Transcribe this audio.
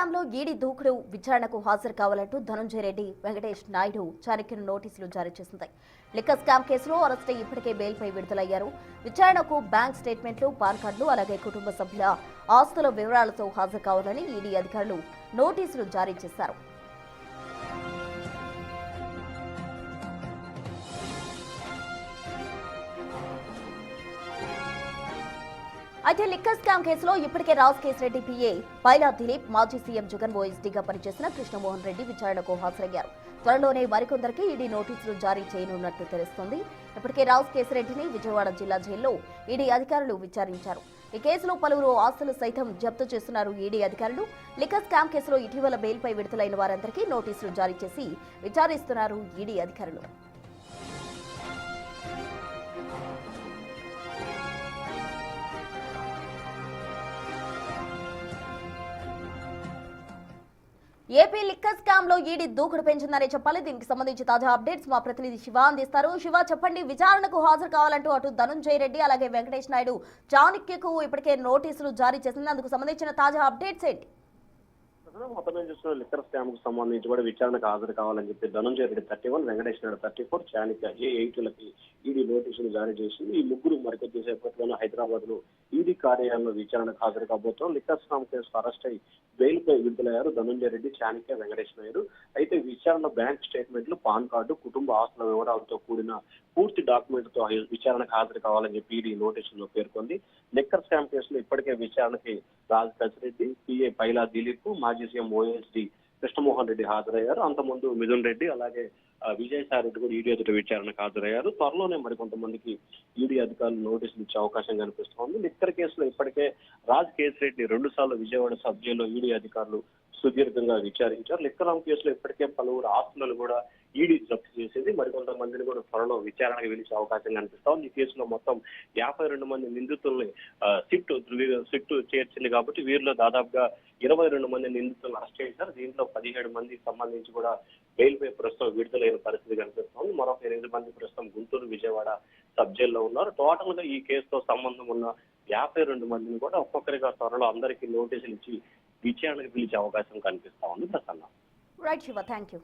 Scam లో ED దూకుడు విచారణకు హాజరు కావాలంటూ ధనంజయ రెడ్డి, వెంకటేష్ నాయుడు చాణక్యను నోటీసులు జారీ చేసింది. లిక్కర్ స్కామ్ కేసులో అరెస్ట్ అయి ఇప్పటికే బెయిల్పై విడుదలయ్యారు. విచారణకు బ్యాంక్ స్టేట్మెంట్లు, పాన్ కార్డులు, అలాగే కుటుంబ సభ్యుల ఆస్తుల వివరాలతో హాజరు కావాలని ఈడీ అధికారులు నోటీసులు జారీ చేశారు. అయితే లిక్కర్ స్కామ్ కేసులో ఇప్పటికే రాజ్ కేశిరెడ్డి పిఏ పైలా దిలీప్, మాజీ సీఎం జగన్ ఓఎస్డీగా పనిచేసిన కృష్ణమోహన్ రెడ్డి విచారణకు హాజరయ్యారు. త్వరలోనే మరికొందరికి ఈడీ నోటీసులు జారీ చేయనున్నట్టు తెలుస్తోంది. ఇప్పటికే రాజ్ కేశిరెడ్డిని విజయవాడ జిల్లా జైల్లో ఈడీ అధికారులు విచారించారు. ఈ కేసులో పలువురు ఆస్తులు సైతం జప్తు చేస్తున్నారు ఈడీ అధికారులు. లిక్కర్ స్కామ్ కేసులో ఇటీవల బెయిల్పై విడుదలైన వారందరికీ నోటీసులు జారీ చేసి విచారిస్తున్నారు ఈడీ అధికారులు. ఏపీ లిక్కర్ స్కామ్ లో ఈడీ దూకుడు పెంచిందనే చెప్పాలి. దీనికి సంబంధించి తాజా అప్డేట్స్ మా ప్రతినిధి శివ అందిస్తారు. శివ, చెప్పండి, విచారణకు హాజరు కావాలంటూ అటు ధనంజయ రెడ్డి అలాగే వెంకటేష్ నాయుడు చాణక్యకు ఇప్పటికే నోటీసులు జారీ చేసింది. అందుకు సంబంధించిన తాజా అప్డేట్స్ ఏంటి? మొత్తం చూస్తున్న లిక్కర్ స్కామ్ కు సంబంధించి కూడా విచారణకు హాజరు కావాలని చెప్పి ధనంజయ రెడ్డి 31, వెంకటేష్ నాయుడు 34, చాణక్య A8లకి ఈడీ నోటీసులు జారీ చేసింది. ఈ ముగ్గురు మరికొద్ది సేపట్లోనే హైదరాబాద్ లో ఈడీ కార్యాలయంలో విచారణకు హాజరు కాబోతున్నారు. లిక్కర్ స్కామ్ కేసు అరెస్ట్ అయి బెయిల్ పై విడుదలయ్యారు ధనంజయ రెడ్డి, చాణక్య, వెంకటేష్ నాయుడు. అయితే విచారణలో బ్యాంక్ స్టేట్మెంట్లు, పాన్ కార్డు, కుటుంబ ఆస్తుల వివరాలతో కూడిన పూర్తి డాక్యుమెంట్ తో విచారణకు హాజరు కావాలని చెప్పి ఈడీ నోటీసుల్లో పేర్కొంది. లిక్కర్ స్కామ్ కేసులో ఇప్పటికే విచారణకి రాజ్ కేశిరెడ్డి, పిఏ పైలా దిలీప్, మాజీ సీఎం ఓఎస్డీ కృష్ణమోహన్ రెడ్డి హాజరయ్యారు. అంతకుముందు మిథున్ రెడ్డి అలాగే విజయసాయి రెడ్డి కూడా ఈడీ ఎదుట విచారణకు హాజరయ్యారు. త్వరలోనే మరికొంతమందికి ఈడీ అధికారులు నోటీసులు ఇచ్చే అవకాశం కనిపిస్తోంది. లిక్కర్ కేసులో ఇప్పటికే రాజ్ కేశిరెడ్డి 2 సార్లు విజయవాడ సబ్ జైల్లో ఈడీ అధికారులు సుదీర్ఘంగా విచారించారు. లిక్కర్ కేసులో ఇప్పటికే పలువురు ఆస్తులను కూడా ఈడీ జప్తు చేసింది. మరికొంతమందిని కూడా త్వరలో విచారణకు పిలిచే అవకాశం కనిపిస్తోంది. ఈ కేసులో మొత్తం 52 మంది నిందితుల్ని సిట్ చేర్చింది కాబట్టి వీరిలో దాదాపుగా 22 మంది నిందితులను అరెస్ట్ చేశారు. దీంట్లో 17 మందికి సంబంధించి కూడా బెయిల్ పై ప్రస్తుతం విడుదలైన పరిస్థితి కనిపిస్తోంది. మరొక 8 మంది ప్రస్తుతం గుంటూరు, విజయవాడ సబ్ జైల్లో ఉన్నారు. టోటల్ గా ఈ కేసుతో సంబంధం ఉన్న 52 మందిని కూడా ఒక్కొక్కరిగా త్వరలో అందరికీ నోటీసులు ఇచ్చి విచారణకు పిలిచే అవకాశం కనిపిస్తా ఉంది. Prasanna. Right Shiva, thank you.